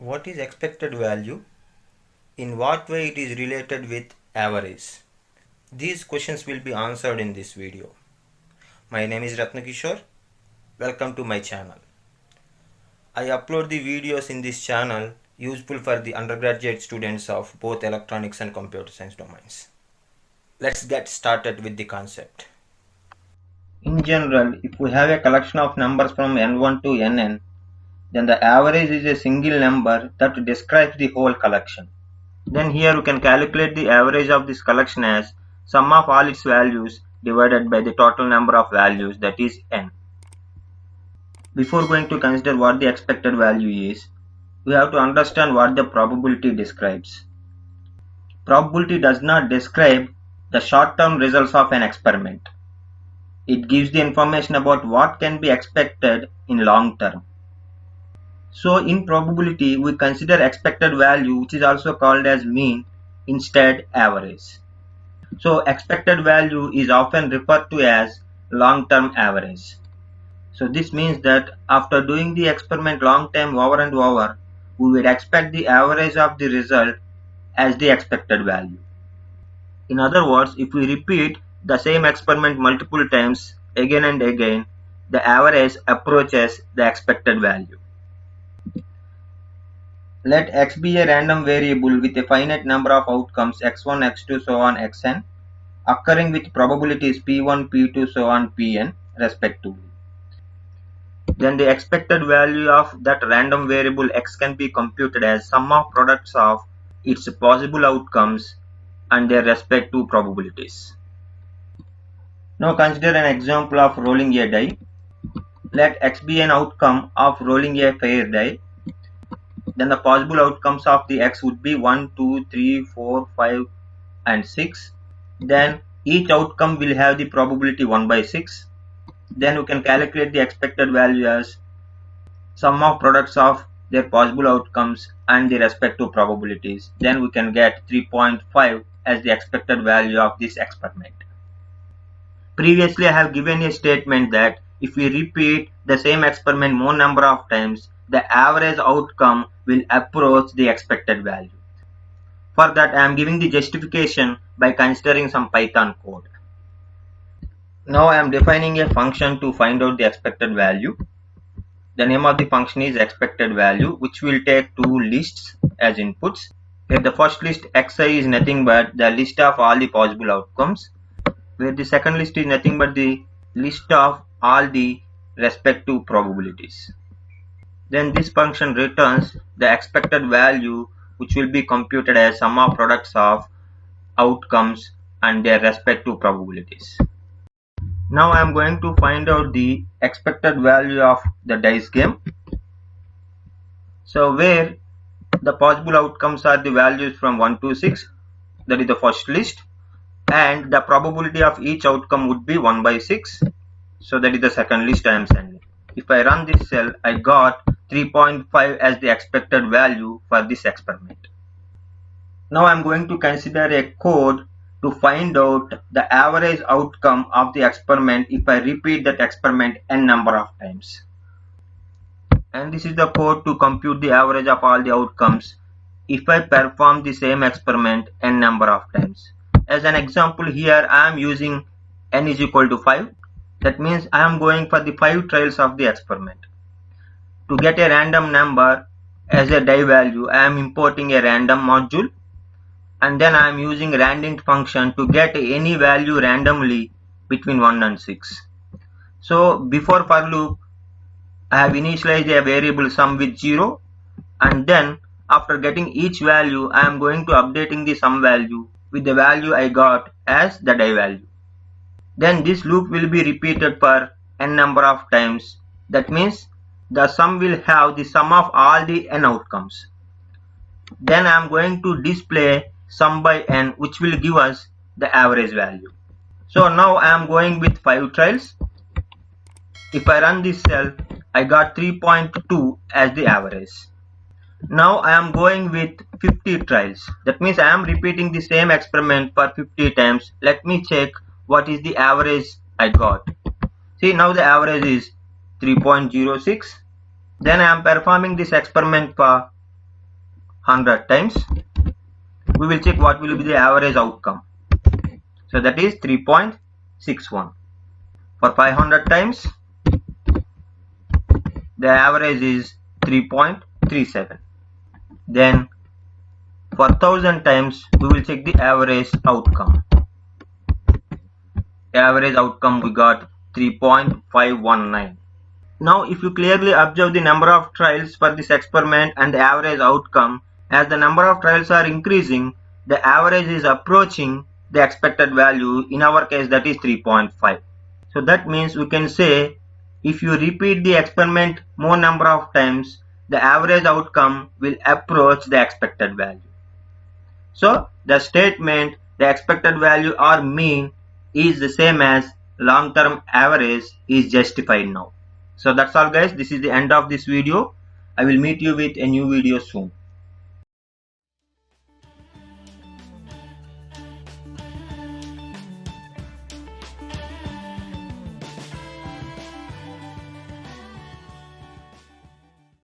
What is expected value? In what way it is related with average? These questions will be answered in this video. My name is Ratnakishore. Welcome to my channel. I upload the videos in this channel useful for the undergraduate students of both electronics and computer science domains. Let's get started with the concept. In general, if we have a collection of numbers from n1 to nn, then the average is a single number that describes the whole collection. Then here we can calculate the average of this collection as sum of all its values divided by the total number of values, that is n. Before going to consider what the expected value is, we have to understand what the probability describes. Probability does not describe the short-term results of an experiment. It gives the information about what can be expected in long term. So in probability, we consider expected value, which is also called as mean, instead average. So expected value is often referred to as long-term average. So this means that after doing the experiment long time over and over, we would expect the average of the result as the expected value. In other words, if we repeat the same experiment multiple times again and again, the average approaches the expected value. Let x be a random variable with a finite number of outcomes x1, x2, so on xn, occurring with probabilities p1, p2, so on pn respectively. Then the expected value of that random variable x can be computed as sum of products of its possible outcomes and their respective probabilities. Now consider an example of rolling a die. Let x be an outcome of rolling a fair die. Then the possible outcomes of the x would be 1, 2, 3, 4, 5 and 6. Then each outcome will have the probability 1 by 6. Then we can calculate the expected value as sum of products of their possible outcomes and the respective probabilities. Then we can get 3.5 as the expected value of this experiment. Previously I have given a statement that if we repeat the same experiment more number of times, the average outcome will approach the expected value. For that I am giving the justification by considering some Python code. Now I am defining a function to find out the expected value. The name of the function is expected value, which will take two lists as inputs. Here the first list xi is nothing but the list of all the possible outcomes, where the second list is nothing but the list of all the respective probabilities. Then this function returns the expected value, which will be computed as sum of products of outcomes and their respective probabilities. Now I am going to find out the expected value of the dice game. So where the possible outcomes are the values from 1 to 6, that is the first list, and the probability of each outcome would be 1 by 6, so that is the second list I am sending. If I run this cell, I got 3.5 as the expected value for this experiment. Now I am going to consider a code to find out the average outcome of the experiment if I repeat that experiment n number of times. And this is the code to compute the average of all the outcomes if I perform the same experiment n number of times. As an example, here I am using n is equal to 5. That means I am going for the 5 trials of the experiment. To get a random number as a die value, I am importing a random module, and then I am using randint function to get any value randomly between 1 and 6. So before for loop, I have initialized a variable sum with 0, and then after getting each value, I am going to updating the sum value with the value I got as the die value. Then this loop will be repeated for n number of times. That means the sum will have the sum of all the n outcomes. Then I am going to display sum by n, which will give us the average value. So now I am going with 5 trials. If I run this cell, I got 3.2 as the average. Now I am going with 50 trials. That means I am repeating the same experiment for 50 times. Let me check what is the average I got. See, now the average is 3.06. Then I am performing this experiment for 100 times, we will check what will be the average outcome. So that is 3.61. For 500 times, the average is 3.37. Then for 1000 times, we will check the average outcome. Average outcome we got 3.519. Now if you clearly observe the number of trials for this experiment and the average outcome, as the number of trials are increasing, the average is approaching the expected value. In our case, that is 3.5. So that means we can say if you repeat the experiment more number of times, the average outcome will approach the expected value. So the statement the expected value or mean is the same as long-term average is justified now. So that's all guys, this is the end of this video. I will meet you with a new video soon.